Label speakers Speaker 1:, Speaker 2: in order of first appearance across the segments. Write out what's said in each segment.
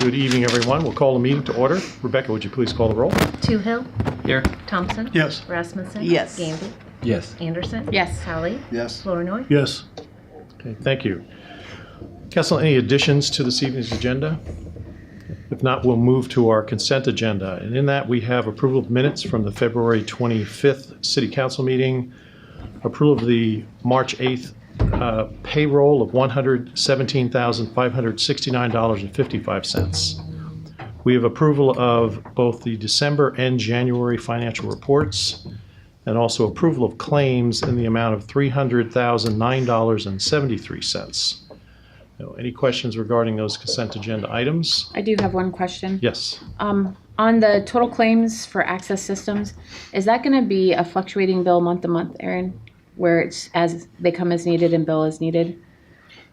Speaker 1: Good evening, everyone. We'll call the meeting to order. Rebecca, would you please call the roll?
Speaker 2: Toohill.
Speaker 3: Here.
Speaker 2: Thompson.
Speaker 1: Yes.
Speaker 2: Rasmussen.
Speaker 4: Yes.
Speaker 2: Gandy.
Speaker 3: Yes.
Speaker 2: Anderson.
Speaker 4: Yes.
Speaker 2: Hallie.
Speaker 5: Yes.
Speaker 2: Flournoy.
Speaker 1: Yes. Okay, thank you. Council, any additions to this evening's agenda? If not, we'll move to our consent agenda. And in that, we have approval of minutes from the February 25th City Council meeting, approval of the March 8th payroll of $117,569.55. We have approval of both the December and January financial reports, and also approval of claims in the amount of $300,009.73. Any questions regarding those consent agenda items?
Speaker 4: I do have one question.
Speaker 1: Yes.
Speaker 4: On the total claims for access systems, is that going to be a fluctuating bill month to month, Aaron, where it's as they come as needed and bill as needed?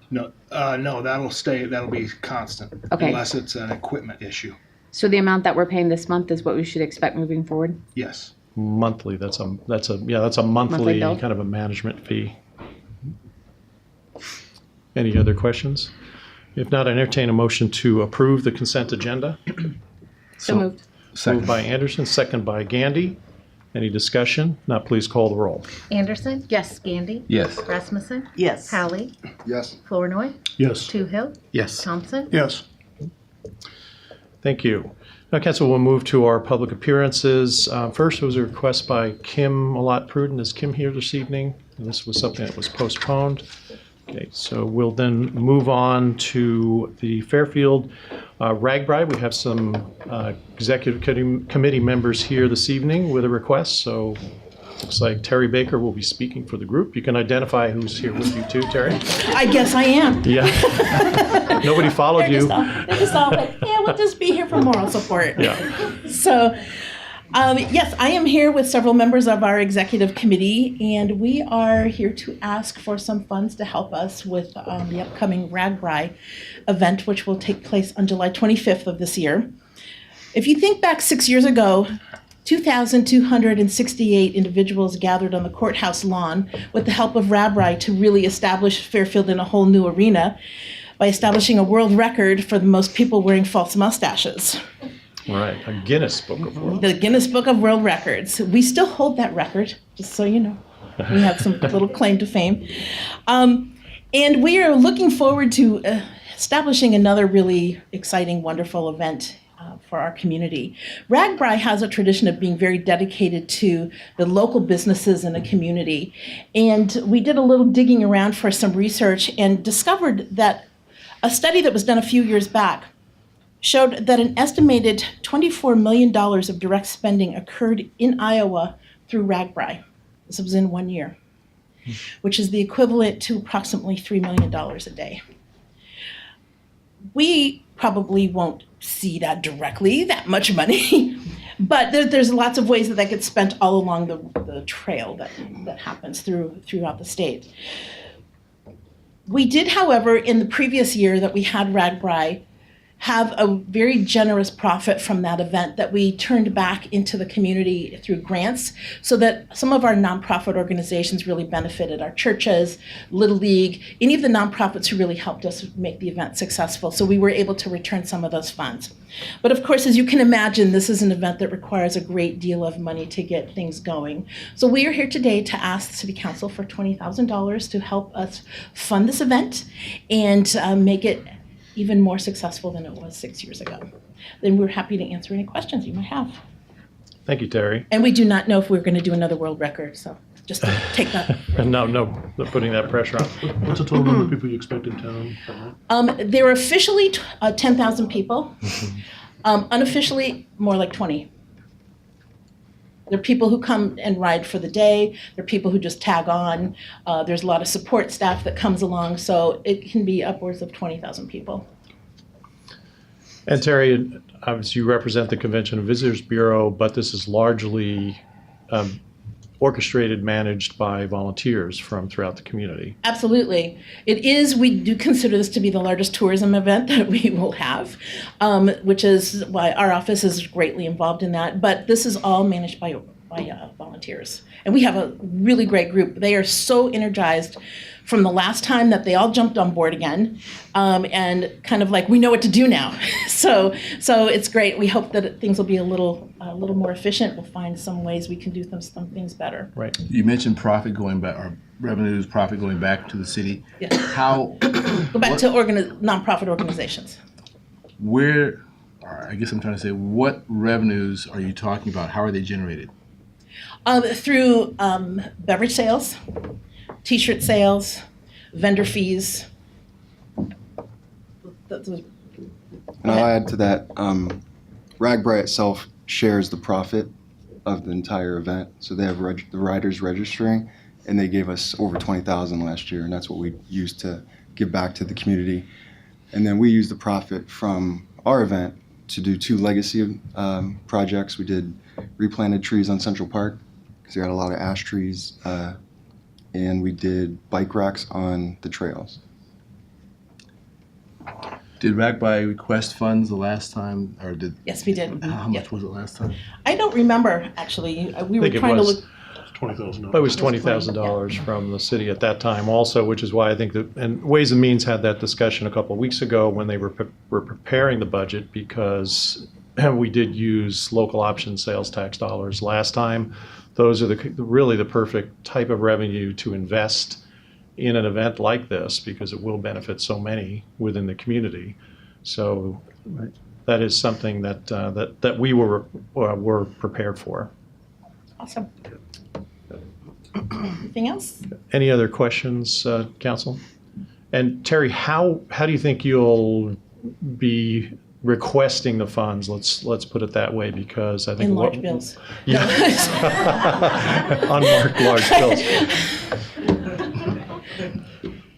Speaker 5: No, that'll be constant.
Speaker 4: Okay.
Speaker 5: Unless it's an equipment issue.
Speaker 4: So the amount that we're paying this month is what we should expect moving forward?
Speaker 5: Yes.
Speaker 1: Monthly, that's a monthly
Speaker 4: Monthly bill?
Speaker 1: kind of a management fee. Any other questions? If not, I entertain a motion to approve the consent agenda.
Speaker 4: So moved.
Speaker 1: Moved by Anderson, second by Gandy. Any discussion? Not, please call the roll.
Speaker 2: Anderson.
Speaker 4: Yes.
Speaker 2: Gandy.
Speaker 3: Yes.
Speaker 2: Rasmussen.
Speaker 4: Yes.
Speaker 2: Hallie.
Speaker 5: Yes.
Speaker 2: Flournoy.
Speaker 1: Yes.
Speaker 2: Toohill.
Speaker 3: Yes.
Speaker 2: Thompson.
Speaker 1: Yes. Thank you. Now, Council, we'll move to our public appearances. First was a request by Kim Malott Pruden. Is Kim here this evening? And this was something that was postponed. Okay, so we'll then move on to the Fairfield RAGBRAI. We have some executive committee members here this evening with a request. So looks like Terry Baker will be speaking for the group. You can identify who's here with you too, Terry.
Speaker 6: I guess I am.
Speaker 1: Yeah. Nobody followed you.
Speaker 6: They just all like, yeah, we'll just be here for moral support.
Speaker 1: Yeah.
Speaker 6: So, yes, I am here with several members of our executive committee, and we are here to ask for some funds to help us with the upcoming RAGBRAI event, which will take place on July 25th of this year. If you think back 6 years ago, 2,268 individuals gathered on the courthouse lawn with the help of RAGBRAI to really establish Fairfield in a whole new arena by establishing a world record for the most people wearing false mustaches.
Speaker 1: Right, a Guinness Book of World.
Speaker 6: The Guinness Book of World Records. We still hold that record, just so you know. We have some little claim to fame. And we are looking forward to establishing another really exciting, wonderful event for our community. RAGBRAI has a tradition of being very dedicated to the local businesses in the community. And we did a little digging around for some research and discovered that a study that was done a few years back showed that an estimated $24 million of direct spending occurred in Iowa through RAGBRAI. This was in 1 year, which is the equivalent to approximately $3 million a day. We probably won't see that directly, that much money, but there's lots of ways that gets spent all along the trail that happens throughout the state. We did, however, in the previous year that we had RAGBRAI, have a very generous profit from that event that we turned back into the community through grants, so that some of our nonprofit organizations really benefited, our churches, Little League, any of the nonprofits who really helped us make the event successful. So we were able to return some of those funds. But of course, as you can imagine, this is an event that requires a great deal of money to get things going. So we are here today to ask the City Council for $20,000 to help us fund this event and make it even more successful than it was 6 years ago. Then we're happy to answer any questions you might have.
Speaker 1: Thank you, Terry.
Speaker 6: And we do not know if we're going to do another world record, so just to take that.
Speaker 1: No, not putting that pressure on.
Speaker 7: What's the total number of people you expect in town?
Speaker 6: There are officially 10,000 people. Unofficially, more like 20. There are people who come and ride for the day. There are people who just tag on. There's a lot of support staff that comes along, so it can be upwards of 20,000 people.
Speaker 1: And Terry, obviously you represent the Convention and Visitors Bureau, but this is largely orchestrated, managed by volunteers from throughout the community.
Speaker 6: Absolutely. It is, we do consider this to be the largest tourism event that we will have, which is why our office is greatly involved in that. But this is all managed by volunteers. And we have a really great group. They are so energized from the last time that they all jumped on board again, and kind of like we know what to do now. so it's great. We hope that things will be a little more efficient. We'll find some ways we can do some things better.
Speaker 1: Right.
Speaker 2: You mentioned profit going back, or revenues, profit going back to the city.
Speaker 6: Yes.
Speaker 2: How,
Speaker 6: Go back to nonprofit organizations.
Speaker 2: where, or I guess I'm trying to say, what revenues are you talking about? How are they generated?
Speaker 6: Through beverage sales, T-shirt sales, vendor fees.
Speaker 3: And I'll add to that, Ragbri itself shares the profit of the entire event. So they have the riders registering, and they gave us over $20,000 last year, and that's what we used to give back to the community. And then we used the profit from our event to do 2 legacy projects. We did replanted trees on Central Park, because they had a lot of ash trees, and we did bike racks on the trails.
Speaker 2: Did Ragbri request funds the last time, or did?
Speaker 6: Yes, we did.
Speaker 2: How much was it last time?
Speaker 6: I don't remember, actually. We were
Speaker 1: think it
Speaker 6: trying to
Speaker 1: was-
Speaker 6: look.
Speaker 7: $20,000.
Speaker 1: It was $20,000 from the city at that time also, which is why I think that, and Ways and Means had that discussion a couple of weeks ago when they were preparing the budget, because we did use local option sales tax dollars last time. Those are really the perfect type of revenue to invest in an event like this, because it will benefit so many within the community. So that is something that we were prepared for.
Speaker 6: Awesome. Anything else?
Speaker 1: Any other questions, council? And Terry, how do you think you'll be requesting the funds? Let's put it that way, because I think
Speaker 6: In large bills.
Speaker 1: Yeah. Unmarked large bills.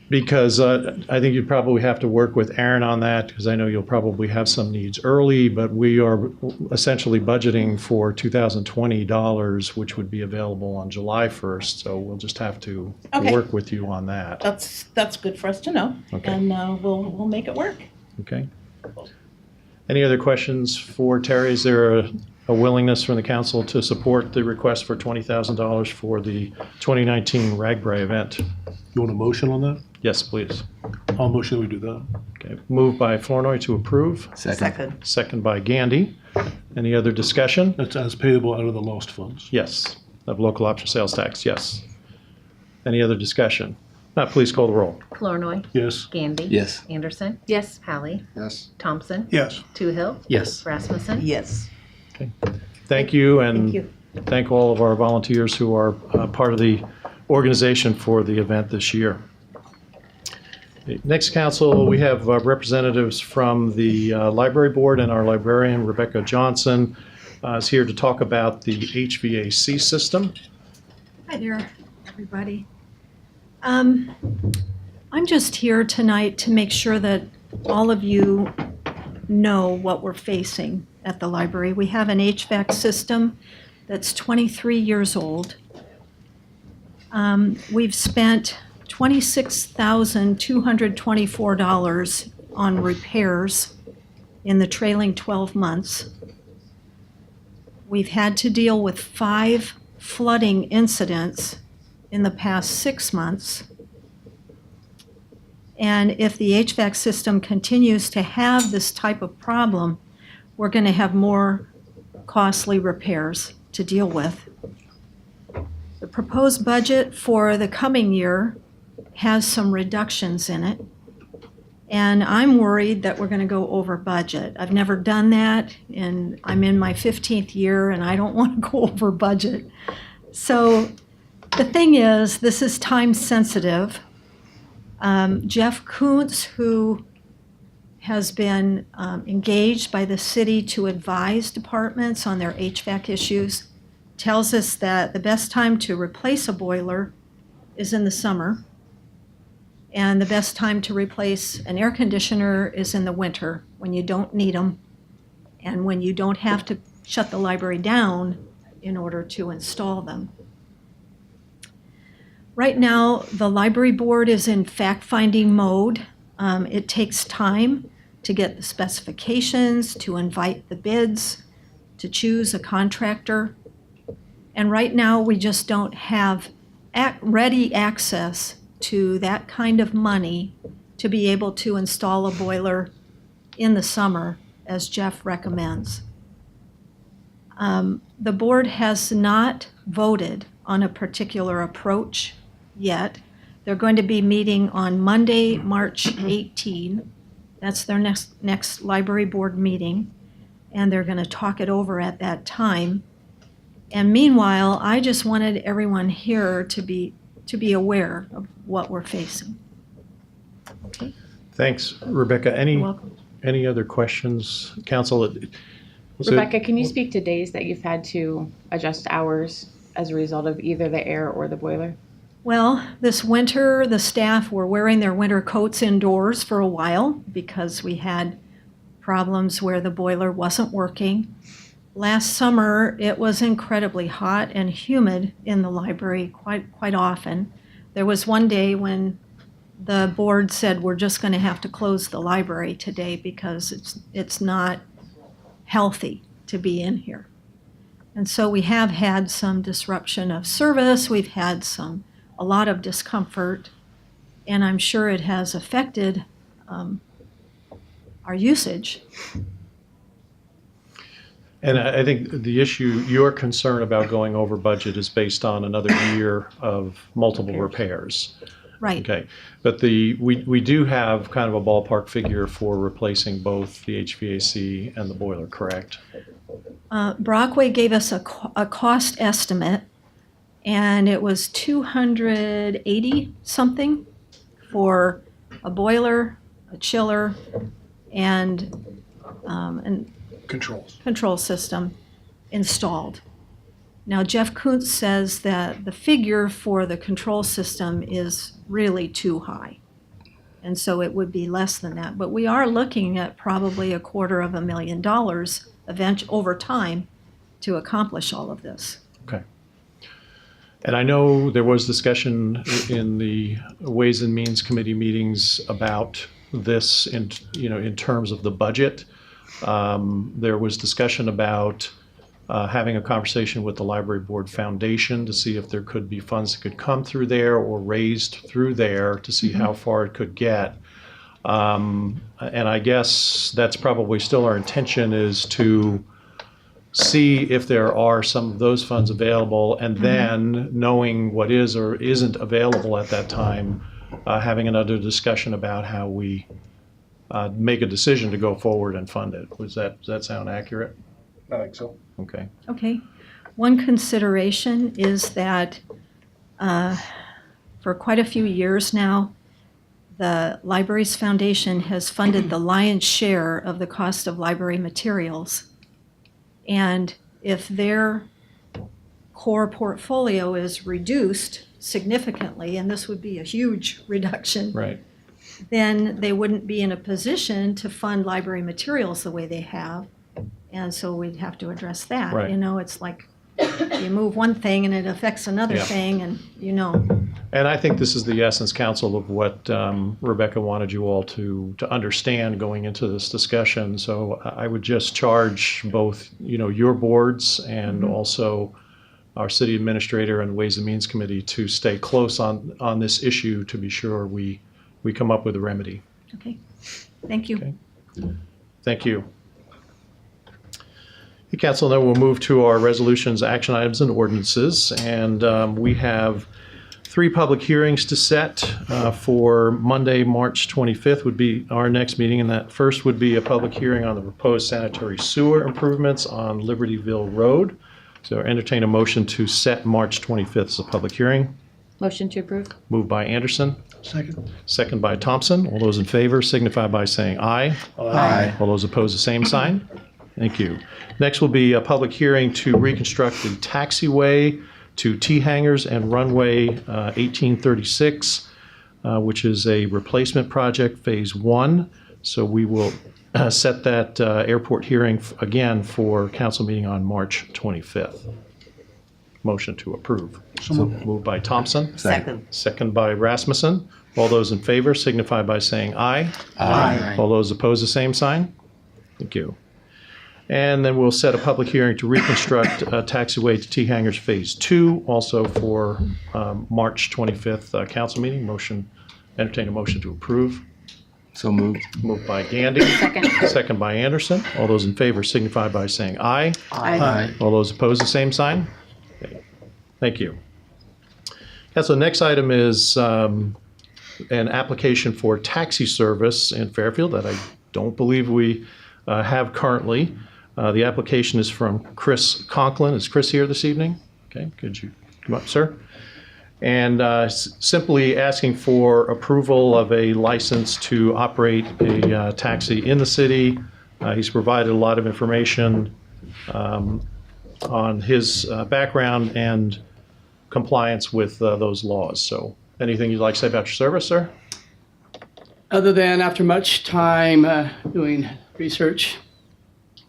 Speaker 1: Because I think you probably have to work with Aaron on that, because I know you'll probably have some needs early, but we are essentially budgeting for $2020, which would be available on July 1st. So we'll just have to
Speaker 6: Okay.
Speaker 1: work with you on that.
Speaker 6: That's good for us to know.
Speaker 1: Okay.
Speaker 6: And we'll make it work.
Speaker 1: Okay. Any other questions for Terry? Is there a willingness from the council to support the request for $20,000 for the 2019 Ragbri event?
Speaker 7: You want a motion on that?
Speaker 1: Yes, please.
Speaker 7: I'll motion that we do that.
Speaker 1: Okay. Moved by Flournoy to approve.
Speaker 2: Second.
Speaker 1: Second by Gandy. Any other discussion?
Speaker 7: That's as payable out of the lost funds.
Speaker 1: Yes. Of local option sales tax, yes. Any other discussion? Not, please call the roll.
Speaker 8: Flournoy.
Speaker 7: Yes.
Speaker 8: Gandy.
Speaker 2: Yes.
Speaker 8: Anderson.
Speaker 4: Yes.
Speaker 8: Hallie.
Speaker 3: Yes.
Speaker 8: Thompson.
Speaker 7: Yes.
Speaker 8: Toohill.
Speaker 2: Yes.
Speaker 8: Rasmussen.
Speaker 6: Yes.
Speaker 1: Thank you, and
Speaker 6: Thank you.
Speaker 1: thank all of our volunteers who are part of the organization for the event this year. Next, council, we have representatives from the library board, and our librarian, Rebecca Johnson, is here to talk about the HVAC system.
Speaker 9: Hi there, everybody. I'm just here tonight to make sure that all of you know what we're facing at the library. We have an HVAC system that's 23 years old. We've spent $26,224 on repairs in the trailing 12 months. We've had to deal with 5 flooding incidents in the past 6 months. And if the HVAC system continues to have this type of problem, we're going to have more costly repairs to deal with. The proposed budget for the coming year has some reductions in it. And I'm worried that we're going to go over budget. I've never done that, and I'm in my 15th year, and I don't want to go over budget. So the thing is, this is time sensitive. Jeff Kuntz, who has been engaged by the city to advise departments on their HVAC issues, tells us that the best time to replace a boiler is in the summer, and the best time to replace an air conditioner is in the winter, when you don't need them and when you don't have to shut the library down in order to install them. Right now, the library board is in fact-finding mode. It takes time to get the specifications, to invite the bids, to choose a contractor. And right now, we just don't have ready access to that kind of money to be able to install a boiler in the summer, as Jeff recommends. The board has not voted on a particular approach yet. They're going to be meeting on Monday, March 18. That's their next library board meeting, and they're going to talk it over at that time. And meanwhile, I just wanted everyone here to be aware of what we're facing. Okay,
Speaker 1: Thanks, Rebecca.
Speaker 9: you're welcome.
Speaker 1: Any other questions, council? So-
Speaker 4: Rebecca, can you speak to days that you've had to adjust hours as a result of either the air or the boiler?
Speaker 9: Well, this winter, the staff were wearing their winter coats indoors for a while because we had problems where the boiler wasn't working. Last summer, it was incredibly hot and humid in the library quite often. There was one day when the board said, we're just going to have to close the library today because it's not healthy to be in here. And so we have had some disruption of service. We've had a lot of discomfort, and I'm sure it has affected our usage.
Speaker 1: And I think the issue, your concern about going over budget is based on another year of multiple repairs.
Speaker 9: Right.
Speaker 1: Okay, but we do have kind of a ballpark figure for replacing both the HVAC and the boiler, correct?
Speaker 9: Brockway gave us a cost estimate, and it was $280 something for a boiler, a chiller, and
Speaker 5: Controls.
Speaker 9: control system installed. Now, Jeff Kuntz says that the figure for the control system is really too high, and so it would be less than that. But we are looking at probably $250,000 over time to accomplish all of this.
Speaker 1: Okay. And I know there was discussion in the Ways and Means Committee meetings about this in terms of the budget. There was discussion about having a conversation with the Library Board Foundation to see if there could be funds that could come through there or raised through there to see how far it could get. And I guess that's probably still our intention, is to see if there are some of those funds available, and then knowing what is or isn't available at that time, having another discussion about how we make a decision to go forward and fund it. Does that sound accurate?
Speaker 5: I think so.
Speaker 1: Okay.
Speaker 9: Okay. One consideration is that for quite a few years now, the Libraries Foundation has funded the lion's share of the cost of library materials. And if their core portfolio is reduced significantly, and this would be a huge reduction,
Speaker 1: Right.
Speaker 9: then they wouldn't be in a position to fund library materials the way they have. And so we'd have to address that.
Speaker 1: Right.
Speaker 9: It's like you move one thing and it affects another
Speaker 1: Yeah.
Speaker 9: thing, and
Speaker 1: And I think this is the essence, Council, of what Rebecca wanted you all to understand going into this discussion. So I would just charge both, your boards and also our city administrator and Ways and Means Committee to stay close on this issue to be sure we come up with a remedy.
Speaker 9: Okay. Thank you.
Speaker 1: Okay. Thank you. Hey, Council, now we'll move to our resolutions, action items, and ordinances. And we have 3 public hearings to set for Monday, March 25th would be our next meeting. And that first would be a public hearing on the proposed sanitary sewer improvements on Libertyville Road. So entertain a motion to set March 25th as a public hearing.
Speaker 4: Motion to approve?
Speaker 1: Moved by Anderson,
Speaker 5: Second.
Speaker 1: second by Thompson. All those in favor signify by saying aye.
Speaker 5: Aye.
Speaker 1: All those opposed, the same sign. Thank you. Next will be a public hearing to reconstruct the taxiway to T-hangers and runway 1836, which is a replacement project, phase 1. So we will set that airport hearing again for council meeting on March 25th. Motion to approve. Moved by Thompson.
Speaker 6: Second.
Speaker 1: Second by Rasmussen. All those in favor signify by saying aye.
Speaker 5: Aye.
Speaker 1: All those opposed, the same sign. Thank you. And then we'll set a public hearing to reconstruct taxiway to T Hangars Phase 2, also for March 25th council meeting. Entertain a motion to approve.
Speaker 2: So moved.
Speaker 1: Moved by Gandy.
Speaker 4: Second.
Speaker 1: Second by Anderson. All those in favor signify by saying aye.
Speaker 4: Aye.
Speaker 1: All those opposed, the same sign. Okay. Thank you. Council, the next item is an application for taxi service in Fairfield that I don't believe we have currently. The application is from Chris Conklin. Is Chris here this evening? Okay, could you come up, sir? And simply asking for approval of a license to operate a taxi in the city. He's provided a lot of information on his background and compliance with those laws. So anything you'd like to say about your service, sir?
Speaker 8: Other than after much time doing research,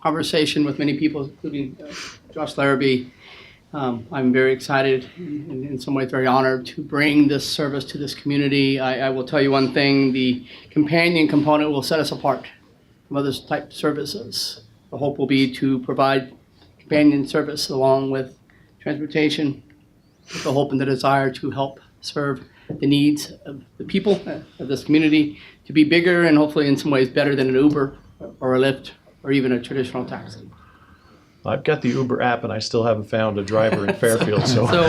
Speaker 8: conversation with many people, including Josh Larrabee, I'm very excited and in some ways very honored to bring this service to this community. I will tell you one thing, the companion component will set us apart from other type services. The hope will be to provide companion service along with transportation, with the hope and the desire to help serve the needs of the people of this community to be bigger and hopefully in some ways better than an Uber or a Lyft or even a traditional taxi.
Speaker 1: I've got the Uber app and I still haven't found a driver in Fairfield, so.
Speaker 8: So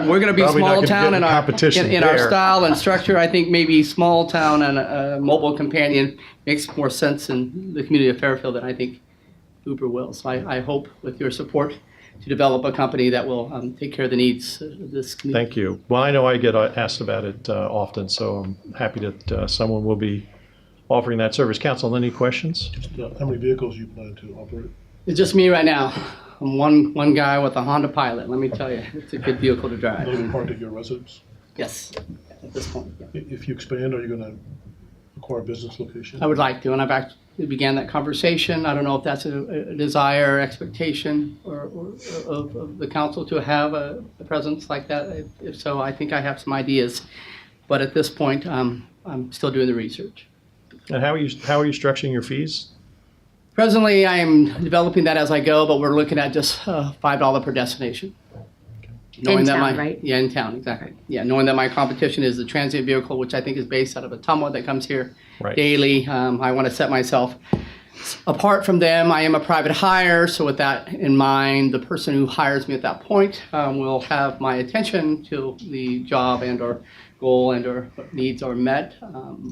Speaker 8: we're going to be
Speaker 1: Probably not
Speaker 8: small
Speaker 1: gonna
Speaker 8: town
Speaker 1: get
Speaker 8: in
Speaker 1: in
Speaker 8: our
Speaker 1: competition
Speaker 8: in our
Speaker 1: there.
Speaker 8: style and structure. I think maybe small town and a mobile companion makes more sense in the community of Fairfield than I think Uber will. So I hope with your support to develop a company that will take care of the needs of this community.
Speaker 1: Thank you. Well, I know I get asked about it often, so I'm happy that someone will be offering that service. Council, any questions?
Speaker 7: How many vehicles you plan to operate?
Speaker 8: It's just me right now. I'm one guy with a Honda Pilot. Let me tell you, it's a good vehicle to
Speaker 7: They'll be
Speaker 8: drive.
Speaker 7: parked at your residence?
Speaker 8: Yes, at this point. Yeah.
Speaker 7: If you expand, are you gonna acquire a business location?
Speaker 8: I would like to, and I've actually began that conversation. I don't know if that's a desire, expectation, or of the council to have a presence like that. If so, I think I have some ideas. But at this point, I'm still doing the research.
Speaker 1: And how are you structuring your fees?
Speaker 8: Presently, I am developing that as I go, but we're looking at just $5 per destination.
Speaker 4: In town, right?
Speaker 8: Yeah, in town, exactly. Yeah, knowing that my competition is the transient vehicle, which I think is based out of Ottumwa that comes here
Speaker 1: Right.
Speaker 8: daily. I want to set myself apart from them. I am a private hire, so with that in mind, the person who hires me at that point will have my attention till the job and or goal and or what needs are met,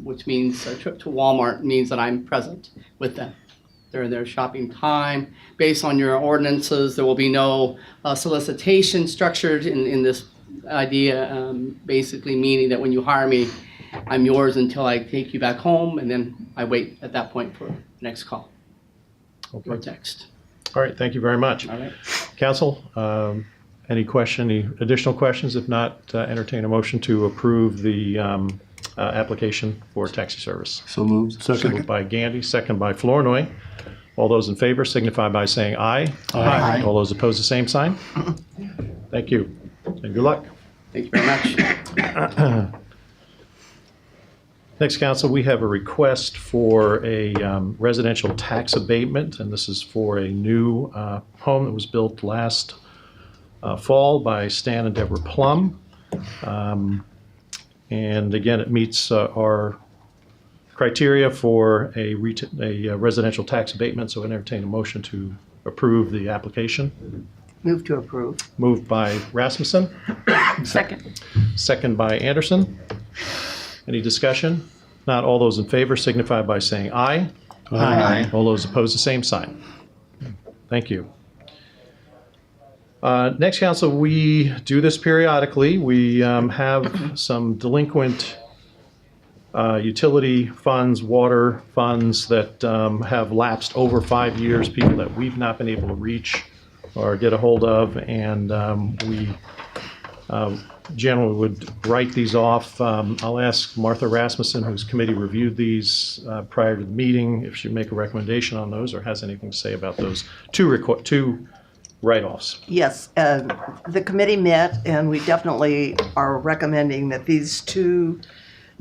Speaker 8: which means a trip to Walmart means that I'm present with them during their shopping time. Based on your ordinances, there will be no solicitation structured in this idea, basically meaning that when you hire me, I'm yours until I take you back home, and then I wait at that point for the next call or
Speaker 1: Okay.
Speaker 8: text.
Speaker 1: All right, thank you very much.
Speaker 8: All right.
Speaker 1: Council, any additional questions? If not, entertain a motion to approve the application for taxi service.
Speaker 2: So moved.
Speaker 1: Moved by Gandy, second by Flournoy. All those in favor signify by saying aye.
Speaker 2: Aye.
Speaker 1: All those opposed, the same sign. Thank you, and good luck.
Speaker 8: Thank you very much.
Speaker 1: Next, council, we have a request for a residential tax abatement, and this is for a new home that was built last fall by Stan and Deborah Plum. And again, it meets our criteria for a residential tax abatement, so I entertain a motion to approve the application.
Speaker 10: Move to approve.
Speaker 1: Moved by Rasmussen,
Speaker 4: Second.
Speaker 1: second by Anderson. Any discussion? Not all those in favor signify by saying aye.
Speaker 2: Aye.
Speaker 1: All those opposed, the same sign. Thank you. Next, council, we do this periodically. We have some delinquent utility funds, water funds that have lapsed over 5 years, people that we've not been able to reach or get a hold of, and we generally would write these off. I'll ask Martha Rasmussen, whose committee reviewed these prior to the meeting, if she'd make a recommendation on those or has anything to say about those two write-offs.
Speaker 10: Yes, the committee met, and we definitely are recommending that these two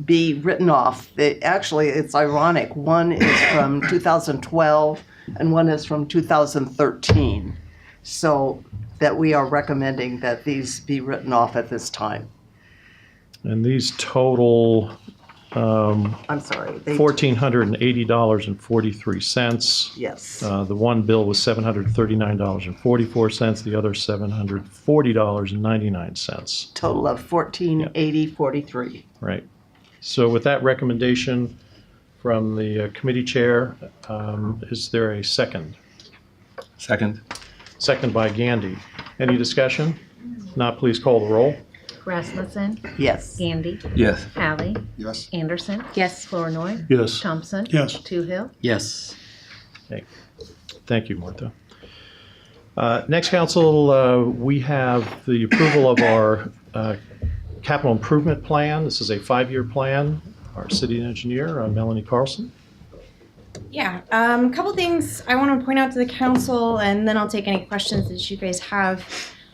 Speaker 10: be written off. Actually, it's ironic. One is from 2012, and one is from 2013. So that we are recommending that these be written off at this time.
Speaker 1: And these total
Speaker 10: I'm sorry.
Speaker 1: $1,480.43.
Speaker 10: Yes.
Speaker 1: The one bill was $739.44, the other $740.99.
Speaker 10: Total of 1480.43.
Speaker 1: Right. So with that recommendation from the committee chair, is there a second?
Speaker 2: Second.
Speaker 1: Second by Gandy. Any discussion? Not, please call the roll.
Speaker 11: Rasmussen,
Speaker 10: Yes.
Speaker 11: Gandy,
Speaker 2: Yes.
Speaker 11: Hallie,
Speaker 3: Yes.
Speaker 11: Anderson,
Speaker 4: Yes.
Speaker 11: Flournoy,
Speaker 7: Yes.
Speaker 11: Thompson,
Speaker 7: Yes.
Speaker 11: Toohill.
Speaker 8: Yes.
Speaker 1: Thank you, Martha. Next, council, we have the approval of our capital improvement plan. This is a 5-year plan. Our city engineer, Melanie Carlson.
Speaker 12: Yeah, a couple things I want to point out to the council, and then I'll take any questions that you guys have.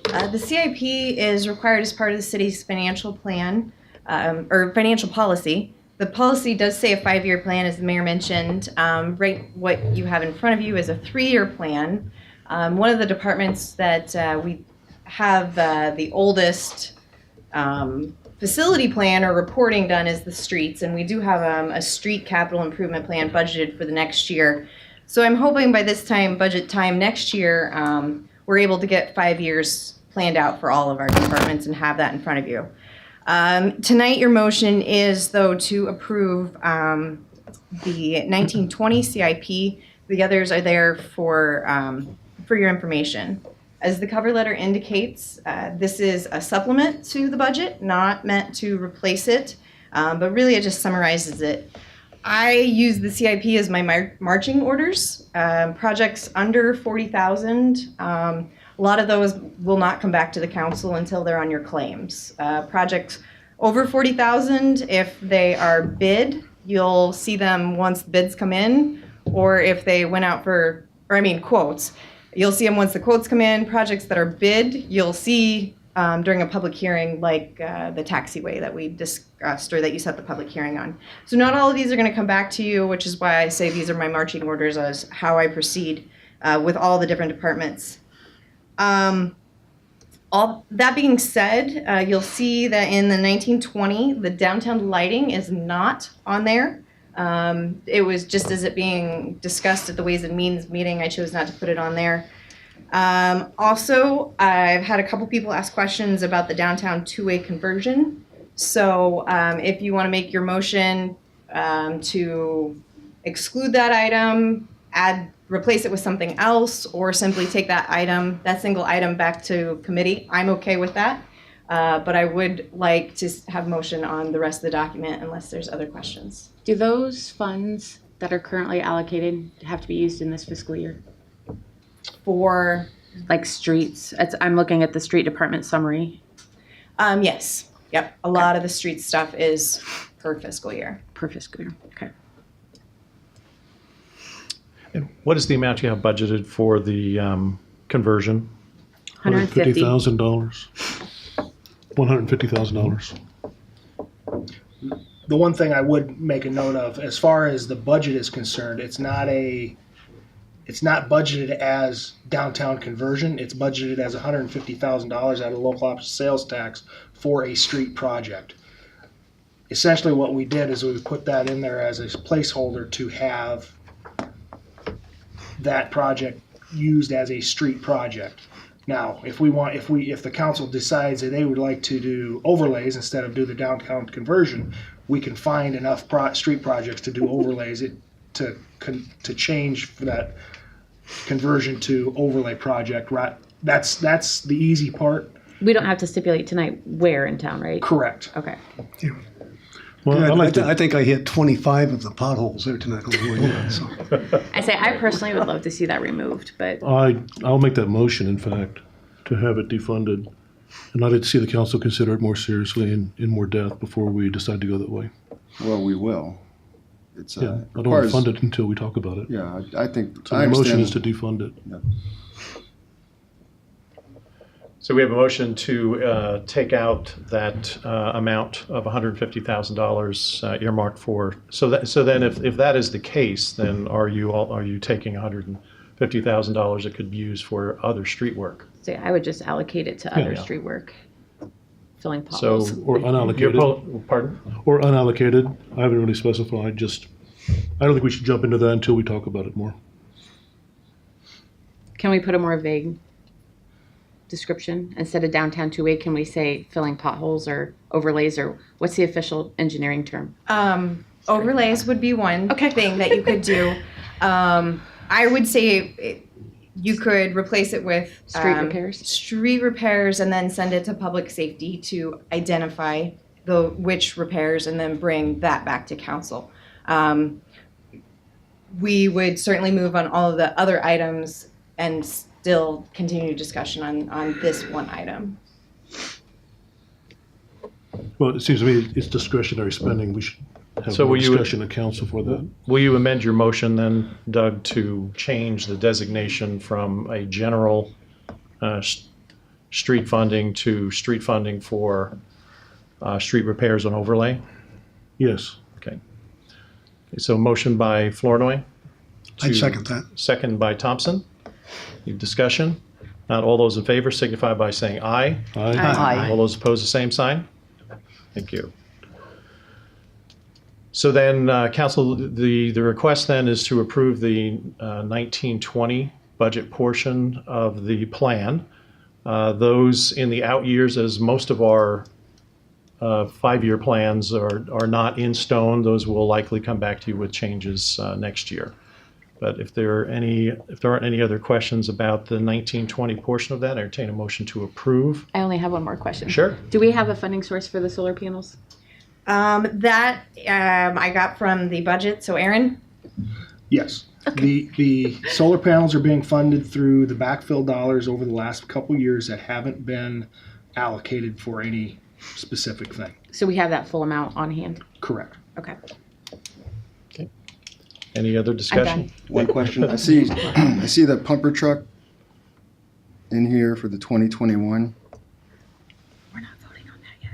Speaker 12: The CIP is required as part of the city's financial plan, or financial policy. The policy does say a 5-year plan, as the mayor mentioned. Right, what you have in front of you is a 3-year plan. One of the departments that we have the oldest facility plan or reporting done is the streets, and we do have a street capital improvement plan budgeted for the next year. So I'm hoping by this time, budget time next year, we're able to get 5 years planned out for all of our departments and have that in front of you. Tonight, your motion is, though, to approve the 1920 CIP. The others are there for your information. As the cover letter indicates, this is a supplement to the budget, not meant to replace it, but really it just summarizes it. I use the CIP as my marching orders. Projects under 40,000, a lot of those will not come back to the council until they're on your claims. Projects over 40,000, if they are bid, you'll see them once the bids come in, or if they went out for, quotes. You'll see them once the quotes come in. Projects that are bid, you'll see during a public hearing, like the taxiway that we discussed or that you set the public hearing on. So not all of these are going to come back to you, which is why I say these are my marching orders as how I proceed with all the different departments. All that being said, you'll see that in the 1920, the downtown lighting is not on there. It was just as it being discussed at the Ways and Means meeting, I chose not to put it on there. Also, I've had a couple people ask questions about the downtown two-way conversion. So if you want to make your motion to exclude that item, replace it with something else, or simply take that single item back to committee, I'm okay with that. But I would like to have motion on the rest of the document unless there's other questions.
Speaker 4: Do those funds that are currently allocated have to be used in this fiscal year?
Speaker 12: For
Speaker 4: like streets? I'm looking at the street department summary.
Speaker 12: Yes. Yep. A lot of the street stuff is per fiscal year.
Speaker 4: Per fiscal year. Okay.
Speaker 1: And what is the amount you have budgeted for the conversion?
Speaker 4: $150,000.
Speaker 7: $150,000. The one thing I would make a note of, as far as the budget is concerned, it's not budgeted as downtown conversion. It's budgeted as $150,000 out of local option sales tax for a street project. Essentially what we did is we put that in there as a placeholder to have that project used as a street project. Now, if the council decides that they would like to do overlays instead of do the downtown conversion, we can find enough street projects to do overlays to change for that conversion to overlay project. Right? That's the easy part.
Speaker 4: We don't have to stipulate tonight where in town, right?
Speaker 7: Correct.
Speaker 4: Okay.
Speaker 7: Well,
Speaker 5: I think I hit 25 of the potholes there tonight on the way in. So.
Speaker 4: I say I personally would love to see that removed, but
Speaker 7: I'll make that motion, in fact, to have it defunded. And I'd like to see the council consider it more seriously and in more depth before we decide to go that way.
Speaker 3: Well, we will. It's
Speaker 7: Yeah, I don't want to fund it until we talk about it.
Speaker 3: Yeah, I think.
Speaker 7: So the motion is to defund it.
Speaker 3: Yeah.
Speaker 1: So we have a motion to take out that amount of $150,000 earmarked for. So then, if that is the case, then are you taking $150,000 that could be used for other street work?
Speaker 4: So I would just allocate it to
Speaker 1: Yeah,
Speaker 4: other
Speaker 1: yeah.
Speaker 4: street work, filling
Speaker 1: So
Speaker 4: potholes.
Speaker 11: Or unallocated.
Speaker 1: Pardon?
Speaker 11: Or unallocated. I haven't really specified. I don't think we should jump into that until we talk about it more.
Speaker 4: Can we put a more vague description? Instead of downtown two-way, can we say filling potholes or overlays, or what's the official engineering term?
Speaker 12: Overlays would be one thing that you could do. I would say you could replace it with
Speaker 4: Street repairs?
Speaker 12: Street repairs, and then send it to public safety to identify which repairs, and then bring that back to council. We would certainly move on all of the other items and still continue discussion on this one item.
Speaker 11: Well, it seems to me it's discretionary spending. We should have
Speaker 1: So
Speaker 11: more
Speaker 1: will you-
Speaker 11: discussion at council for that.
Speaker 1: Will you amend your motion then, Doug, to change the designation from a general street funding to street funding for street repairs and overlay?
Speaker 11: Yes.
Speaker 1: Okay. So motion by Flournoy.
Speaker 5: I'd
Speaker 1: to-
Speaker 5: second that.
Speaker 1: Second by Thompson. Any discussion? Not all those in favor signify by saying aye.
Speaker 10: Aye.
Speaker 1: All those opposed, the same sign. Thank you. So then, council, the request then is to approve the 1920 budget portion of the plan. Those in the out years, as most of our 5-year plans are not in stone, those will likely come back to you with changes next year. But if there aren't any other questions about the 1920 portion of that, I entertain a motion to approve.
Speaker 4: I only have one more question.
Speaker 1: Sure.
Speaker 4: Do we have a funding source for the solar panels?
Speaker 12: That I got from the budget. So Aaron?
Speaker 7: Yes. The solar panels are being funded through the backfill dollars over the last couple of years that haven't been allocated for any specific thing.
Speaker 4: So we have that full amount on hand?
Speaker 7: Correct.
Speaker 4: Okay.
Speaker 1: Any other discussion?
Speaker 3: One question. I see the pumper truck in here for the 2021.
Speaker 4: We're not voting on that yet.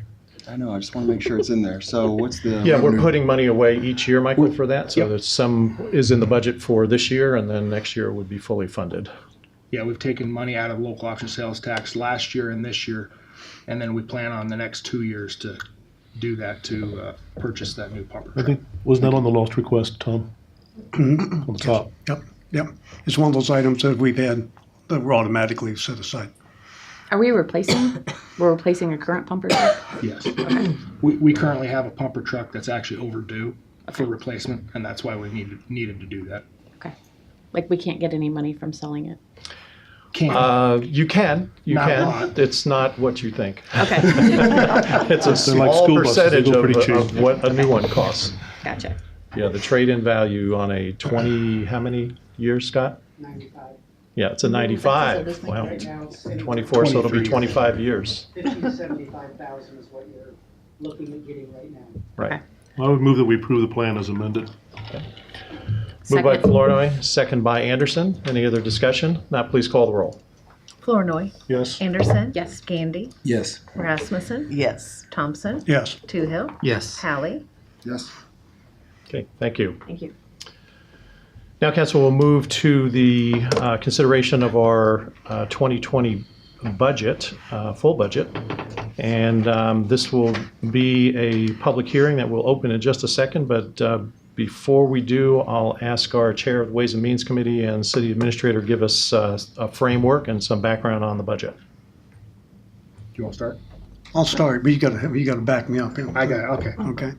Speaker 3: I know, I just want to make sure it's in there. So what's the
Speaker 1: Yeah, we're
Speaker 3: revenue?
Speaker 1: putting money away each year, Michael, for that. So
Speaker 7: Yep.
Speaker 1: that some is in the budget for this year, and then next year it would be fully funded.
Speaker 7: Yeah, we've taken money out of local option sales tax last year and this year, and then we plan on the next 2 years to do that to purchase that new pumper
Speaker 11: I
Speaker 7: truck.
Speaker 11: think, wasn't that on the lost request, Tom? On the top.
Speaker 5: Yep. It's one of those items that we've had that were automatically set aside.
Speaker 4: Are we replacing? We're replacing a current pumper truck?
Speaker 7: Yes. We currently have a pumper truck that's actually overdue for replacement, and that's why we needed to do that.
Speaker 4: Okay. Like we can't get any money from selling it?
Speaker 1: You can.
Speaker 7: Not a lot.
Speaker 1: It's not what you think.
Speaker 4: Okay.
Speaker 1: It's a
Speaker 11: They're like
Speaker 1: small
Speaker 11: school buses. They
Speaker 1: percentage
Speaker 11: go pretty cheap.
Speaker 1: of what a new one costs.
Speaker 4: Gotcha.
Speaker 1: Yeah, the trade-in value on a 20, how many years, Scott?
Speaker 8: 95.
Speaker 1: Yeah, it's a 95. Wow. 24, so it'll be 25 years.
Speaker 8: 75,000 is what you're looking at getting right now.
Speaker 1: Right.
Speaker 11: I would move that we approve the plan as amended.
Speaker 1: Moved by
Speaker 4: Second.
Speaker 1: Flournoy, second by Anderson. Any other discussion? Not, please call the roll.
Speaker 13: Flournoy.
Speaker 11: Yes.
Speaker 13: Anderson.
Speaker 4: Yes.
Speaker 13: Gandy.
Speaker 2: Yes.
Speaker 13: Rasmussen.
Speaker 10: Yes.
Speaker 13: Thompson.
Speaker 5: Yes.
Speaker 13: Toohill.
Speaker 2: Yes.
Speaker 13: Hallie.
Speaker 3: Yes.
Speaker 1: Okay, thank you.
Speaker 4: Thank you.
Speaker 1: Now, council, will move to the consideration of our 2020 budget, full budget. And this will be a public hearing that will open in just a second. But before we do, I'll ask our Chair of the Ways and Means Committee and City Administrator give us a framework and some background on the budget.
Speaker 7: Do you want to start?
Speaker 5: I'll start, but you gotta back me up.
Speaker 7: I got it, okay.
Speaker 5: Okay.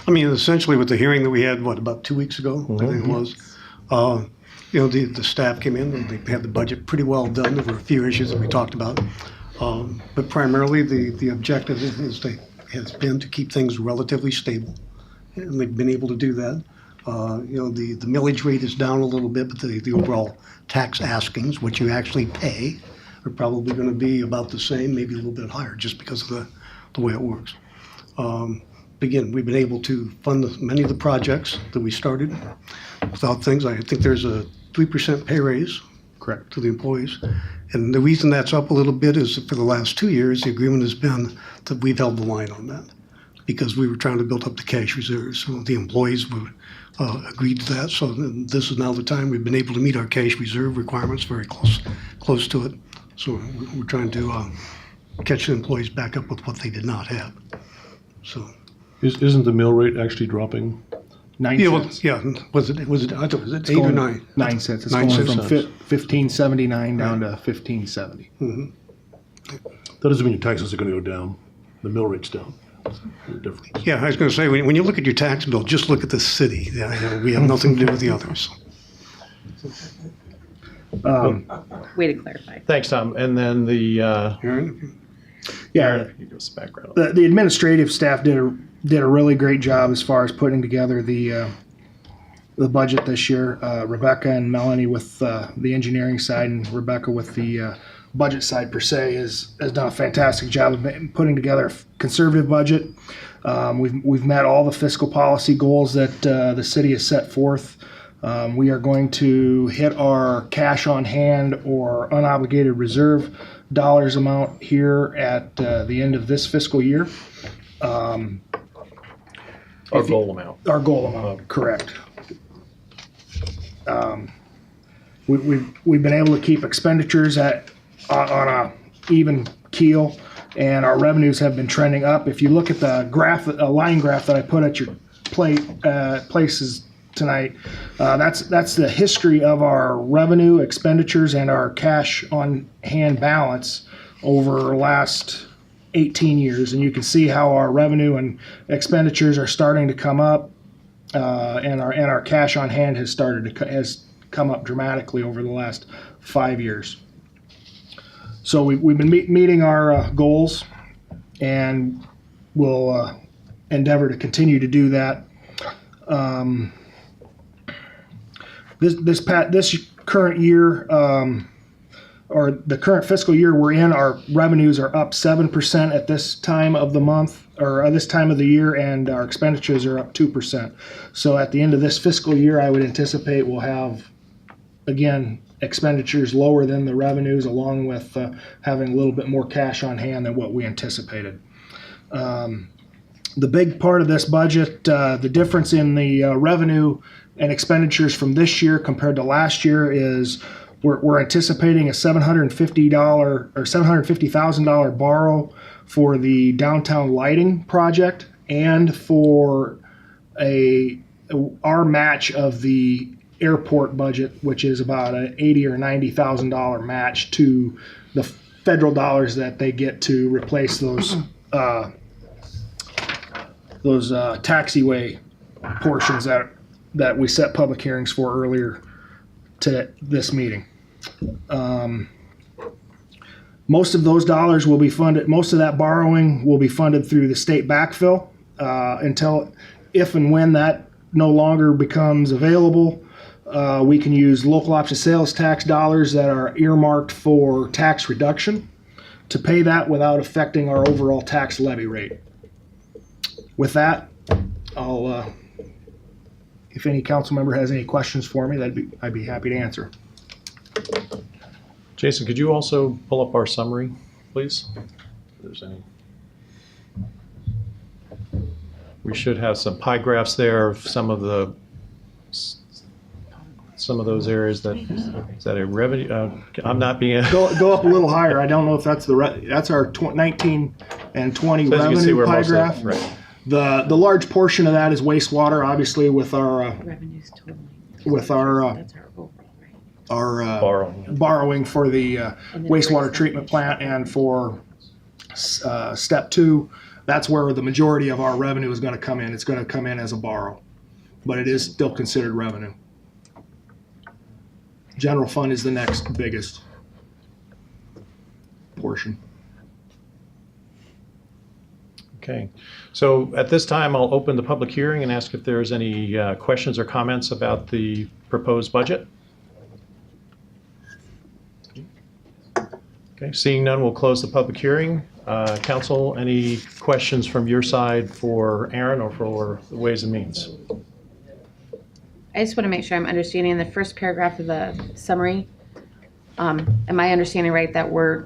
Speaker 5: I mean, essentially with the hearing that we had, about 2 weeks ago, I think it was, the staff came in, they had the budget pretty well done. There were a few issues that we talked about. But primarily the objective has been to keep things relatively stable. And they've been able to do that. The millage rate is down a little bit, but the overall tax askings, what you actually pay, are probably going to be about the same, maybe a little bit higher, just because of the way it works. Again, we've been able to fund many of the projects that we started without things. I think there's a 3% pay raise
Speaker 7: Correct.
Speaker 5: to the employees. And the reason that's up a little bit is that for the last 2 years, the agreement has been that we've held the line on that because we were trying to build up the cash reserves. So the employees were agreed to that. So this is now the time we've been able to meet our cash reserve requirements very close to it. So we're trying to catch the employees back up with what they did not have. So
Speaker 11: Isn't the mill rate actually dropping?
Speaker 7: 9
Speaker 5: yeah, well,
Speaker 7: cents.
Speaker 5: yeah. Was it? I thought was it
Speaker 7: It's
Speaker 5: 8 or
Speaker 7: going
Speaker 5: 9?
Speaker 7: 9 cents. It's
Speaker 5: 9
Speaker 7: going
Speaker 5: cents.
Speaker 7: from 15.79 down to 15.70.
Speaker 11: That doesn't mean your taxes are gonna go down. The mill rate's down. There's a difference.
Speaker 5: Yeah, I was going to say, when you look at your tax bill, just look at the city. Yeah, you know, we have nothing to do with the others.
Speaker 4: Way to clarify.
Speaker 1: Thanks, Tom. And then the,
Speaker 5: Aaron?
Speaker 7: Yeah,
Speaker 1: you give us background.
Speaker 7: the administrative staff did a really great job as far as putting together the budget this year. Rebecca and Melanie with the engineering side, and Rebecca with the budget side per se has done a fantastic job of putting together a conservative budget. We've met all the fiscal policy goals that the city has set forth. We are going to hit our cash on hand or unobligated reserve dollars amount here at the end of this fiscal year.
Speaker 1: Our goal amount.
Speaker 7: Our goal amount, correct. We've been able to keep expenditures on a even keel, and our revenues have been trending up. If you look at the graph, a line graph that I put at your places tonight, that's the history of our revenue, expenditures, and our cash on hand balance over the last 18 years. And you can see how our revenue and expenditures are starting to come up, and our cash on hand has come up dramatically over the last 5 years. So we've been meeting our goals, and we'll endeavor to continue to do that. This current year, or the current fiscal year we're in, our revenues are up 7% at this time of the month, or this time of the year, and our expenditures are up 2%. So at the end of this fiscal year, I would anticipate we'll have, again, expenditures lower than the revenues, along with having a little bit more cash on hand than what we anticipated. The big part of this budget, the difference in the revenue and expenditures from this year compared to last year is we're anticipating a $750,000 borrow for the downtown lighting project, and for our match of the airport budget, which is about an $80,000 or $90,000 match to the federal dollars that they get to replace those taxiway portions that we set public hearings for earlier to this meeting. Most of those dollars will be funded. Most of that borrowing will be funded through the state backfill until, if and when that no longer becomes available. We can use local option sales tax dollars that are earmarked for tax reduction to pay that without affecting our overall tax levy rate. With that, if any council member has any questions for me, I'd be happy to answer.
Speaker 1: Jason, could you also pull up our summary, please? If there's any. We should have some pie graphs there of some of those areas that, is that a revenue? I'm not being.
Speaker 7: Go up a little higher. I don't know if that's that's our 19 and 20
Speaker 1: So as you can see,
Speaker 7: revenue
Speaker 1: we're
Speaker 7: pie
Speaker 1: mostly-
Speaker 7: graph.
Speaker 1: right.
Speaker 7: The large portion of that is wastewater, obviously, with our
Speaker 4: Revenues totaling.
Speaker 7: with our
Speaker 4: That's our overall, right?
Speaker 7: our borrowing for the wastewater treatment plant, and for step 2. That's where the majority of our revenue is going to come in. It's going to come in as a borrow, but it is still considered revenue. General fund is the next biggest portion.
Speaker 1: Okay, so at this time, I'll open the public hearing and ask if there's any questions or comments about the proposed budget. Okay, seeing none, we'll close the public hearing. Council, any questions from your side for Aaron or for the Ways and Means?
Speaker 4: I just want to make sure I'm understanding the first paragraph of the summary. Am I understanding right that we're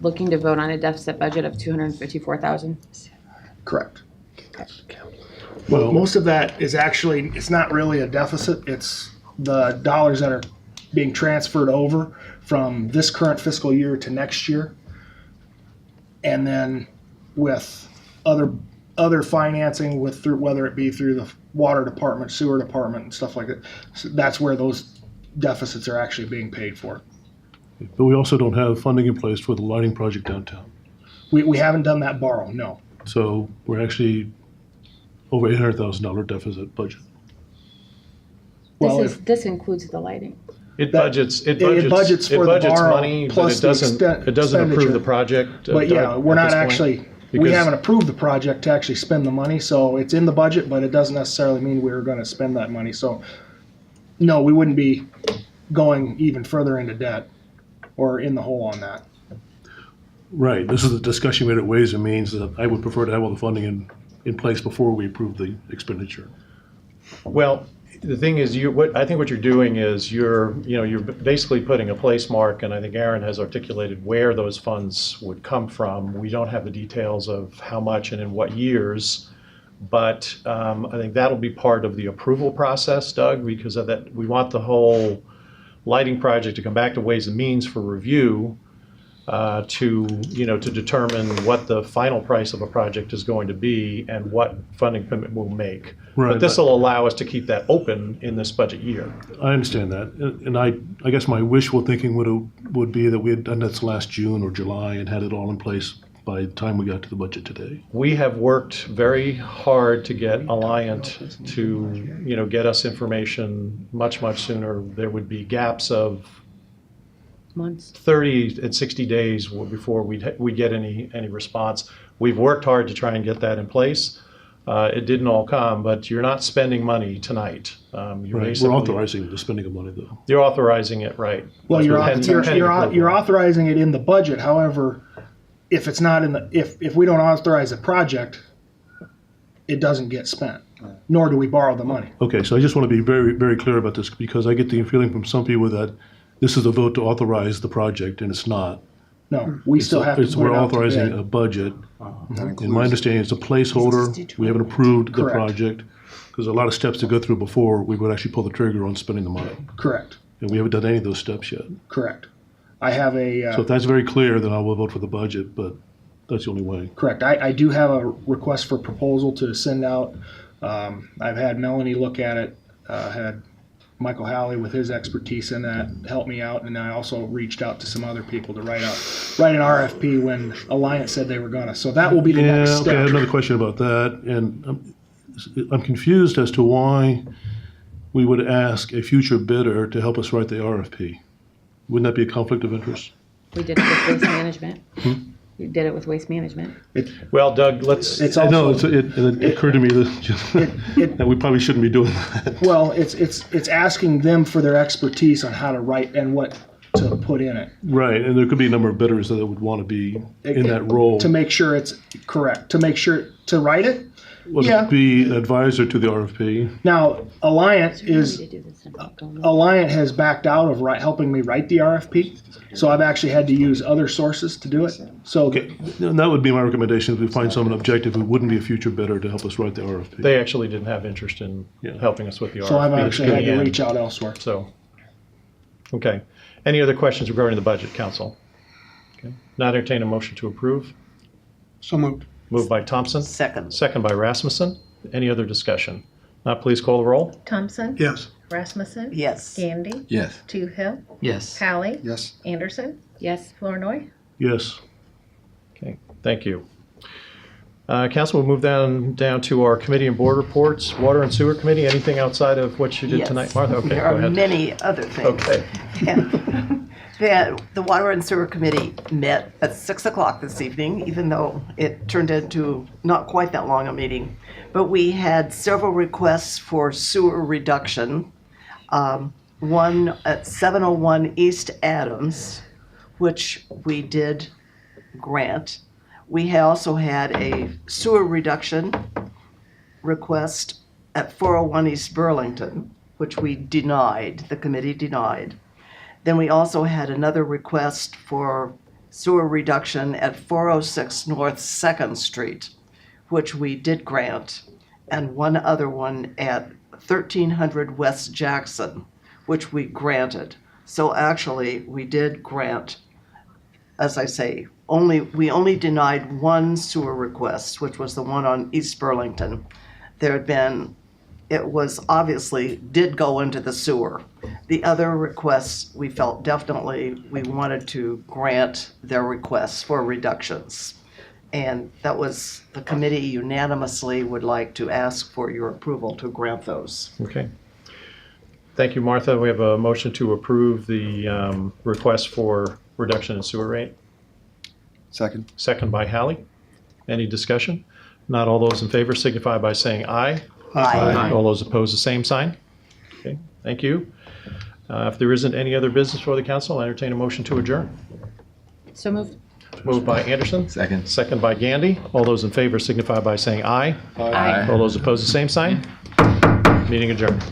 Speaker 4: looking to vote on a deficit budget of 254,000?
Speaker 7: Correct.
Speaker 11: Well,
Speaker 7: Most of that is actually, it's not really a deficit. It's the dollars that are being transferred over from this current fiscal year to next year. And then with other financing through, whether it be through the water department, sewer department, and stuff like that. So that's where those deficits are actually being paid for.
Speaker 11: but we also don't have funding in place for the lighting project downtown.
Speaker 7: We haven't done that borrow, no.
Speaker 11: So we're actually over $800,000 deficit budget.
Speaker 7: Well,
Speaker 4: This includes the lighting.
Speaker 1: It
Speaker 7: That-
Speaker 1: budgets
Speaker 7: it budgets for the borrow
Speaker 1: money, but
Speaker 7: plus
Speaker 1: it
Speaker 7: the
Speaker 1: doesn't approve
Speaker 7: expenditure.
Speaker 1: the project.
Speaker 7: But yeah,
Speaker 1: Doug,
Speaker 7: we're
Speaker 1: at
Speaker 7: not
Speaker 1: this point?
Speaker 7: actually, we
Speaker 1: Because-
Speaker 7: haven't approved the project to actually spend the money, so it's in the budget, but it doesn't necessarily mean we're gonna spend that money, so no, we wouldn't be going even further into debt or in the hole on that.
Speaker 11: Right, this is the discussion we had at Ways and Means, that I would prefer to have all the funding in place before we approve the expenditure.
Speaker 1: Well, the thing is, I think what you're doing is you're basically putting a place mark, and I think Aaron has articulated where those funds would come from. We don't have the details of how much and in what years, but I think that'll be part of the approval process, Doug, because of that, we want the whole lighting project to come back to Ways and Means for review, to determine what the final price of a project is going to be and what funding commitment we'll make.
Speaker 11: Right,
Speaker 1: But this will allow us to keep that open in this budget year.
Speaker 11: I understand that, and I guess my wishful thinking would be that we had done this last June or July and had it all in place by the time we got to the budget today.
Speaker 1: We have worked very hard to get Alliant to, get us information much, much sooner. There would be gaps of
Speaker 4: Months.
Speaker 1: 30 and 60 days before we'd get any response. We've worked hard to try and get that in place. It didn't all come, but you're not spending money tonight. You're
Speaker 11: Right, we're
Speaker 1: basically-
Speaker 11: authorizing the spending of money, though.
Speaker 1: You're authorizing it, right.
Speaker 7: Well, you're
Speaker 1: Pending
Speaker 7: you're
Speaker 1: approval.
Speaker 7: authorizing it in the budget, however, if it's not in the, if we don't authorize a project, it doesn't get spent, nor do we borrow the money.
Speaker 11: Okay, so I just want to be very, very clear about this, because I get the feeling from some people that this is a vote to authorize the project, and it's not.
Speaker 7: No, we still have to put it
Speaker 11: We're
Speaker 7: out to
Speaker 11: authorizing
Speaker 7: bid.
Speaker 11: a budget.
Speaker 3: That
Speaker 11: In
Speaker 3: includes-
Speaker 11: my understanding, it's a placeholder. We haven't approved the
Speaker 7: Correct.
Speaker 11: project. There's a lot of steps to go through before we would actually pull the trigger on spending the money.
Speaker 7: Correct,
Speaker 11: And we haven't done any of those steps yet.
Speaker 7: correct. I have a,
Speaker 11: So if that's very clear, then I will vote for the budget, but that's the only way.
Speaker 7: correct, I do have a request for proposal to send out. I've had Melanie look at it, had Michael Halley with his expertise in that help me out, and I also reached out to some other people to write an RFP when Alliance said they were gonna. So that will be the next
Speaker 11: Yeah, okay, I have
Speaker 7: step.
Speaker 11: another question about that, and I'm confused as to why we would ask a future bidder to help us write the RFP. Wouldn't that be a conflict of interest?
Speaker 4: We did it with waste management. We did it with waste management.
Speaker 1: Well, Doug, let's,
Speaker 7: It's
Speaker 11: I know,
Speaker 7: also,
Speaker 11: it occurred to me that we probably shouldn't be doing that.
Speaker 7: well, it's asking them for their expertise on how to write and what to put in it.
Speaker 11: Right, and there could be a number of bidders that would want to be in that role.
Speaker 7: To make sure it's correct, to make sure, to write it.
Speaker 11: Would
Speaker 7: yeah.
Speaker 11: be an advisor to the RFP.
Speaker 7: Now, Alliant is,
Speaker 4: We did this and keep going.
Speaker 7: Alliant has backed out of helping me write the RFP, so I've actually had to use other sources to do it. So
Speaker 11: Okay, and that would be my recommendation, if we find someone objective who wouldn't be a future bidder to help us write the RFP.
Speaker 1: they actually didn't have interest in
Speaker 11: Yeah.
Speaker 1: helping us with the RFP.
Speaker 7: So I've actually had
Speaker 1: in
Speaker 7: to
Speaker 1: the end.
Speaker 7: reach out elsewhere.
Speaker 1: So, okay. Any other questions regarding the budget, council? Okay. Not entertain a motion to approve.
Speaker 5: So moved.
Speaker 1: Moved by Thompson,
Speaker 10: Second.
Speaker 1: second by Rasmussen. Any other discussion? Not, please call the roll.
Speaker 13: Thompson?
Speaker 5: Yes.
Speaker 13: Rasmussen?
Speaker 10: Yes.
Speaker 13: Gandy?
Speaker 2: Yes.
Speaker 13: Toohill?
Speaker 8: Yes.
Speaker 13: Hallie?
Speaker 3: Yes.
Speaker 13: Anderson?
Speaker 4: Yes.
Speaker 13: Flournoy?
Speaker 11: Yes.
Speaker 1: Okay, thank you. Council, we'll move down to our committee and board reports. Water and Sewer Committee, anything outside of what you did
Speaker 10: Yes.
Speaker 1: tonight, Martha? Okay,
Speaker 10: There
Speaker 1: go
Speaker 10: are
Speaker 1: ahead.
Speaker 10: many other things.
Speaker 1: Okay.
Speaker 10: The Water and Sewer Committee met at 6 o'clock this evening, even though it turned into not quite that long a meeting. But we had several requests for sewer reduction. One at 701 East Adams, which we did grant. We also had a sewer reduction request at 401 East Burlington, which we denied, the committee denied. Then we also had another request for sewer reduction at 406 North 2nd Street, which we did grant, and one other one at 1300 West Jackson, which we granted. So actually, we did grant, as I say, we only denied one sewer request, which was the one on East Burlington. It was obviously did go into the sewer. The other requests, we felt definitely we wanted to grant their requests for reductions. And that was, the committee unanimously would like to ask for your approval to grant those.
Speaker 1: Okay. Thank you, Martha. We have a motion to approve the request for reduction in sewer rate.
Speaker 3: Second.
Speaker 1: Second by Hallie. Any discussion? Not all those in favor signify by saying aye.
Speaker 10: Aye.
Speaker 1: All those opposed, the same sign. Okay, thank you. If there isn't any other business for the council, I'll entertain a motion to adjourn.
Speaker 4: So moved.
Speaker 1: Moved by Anderson.
Speaker 2: Second.
Speaker 1: Second by Gandy. All those in favor signify by saying aye.
Speaker 4: Aye.
Speaker 1: All those opposed, the same sign. Meeting adjourned.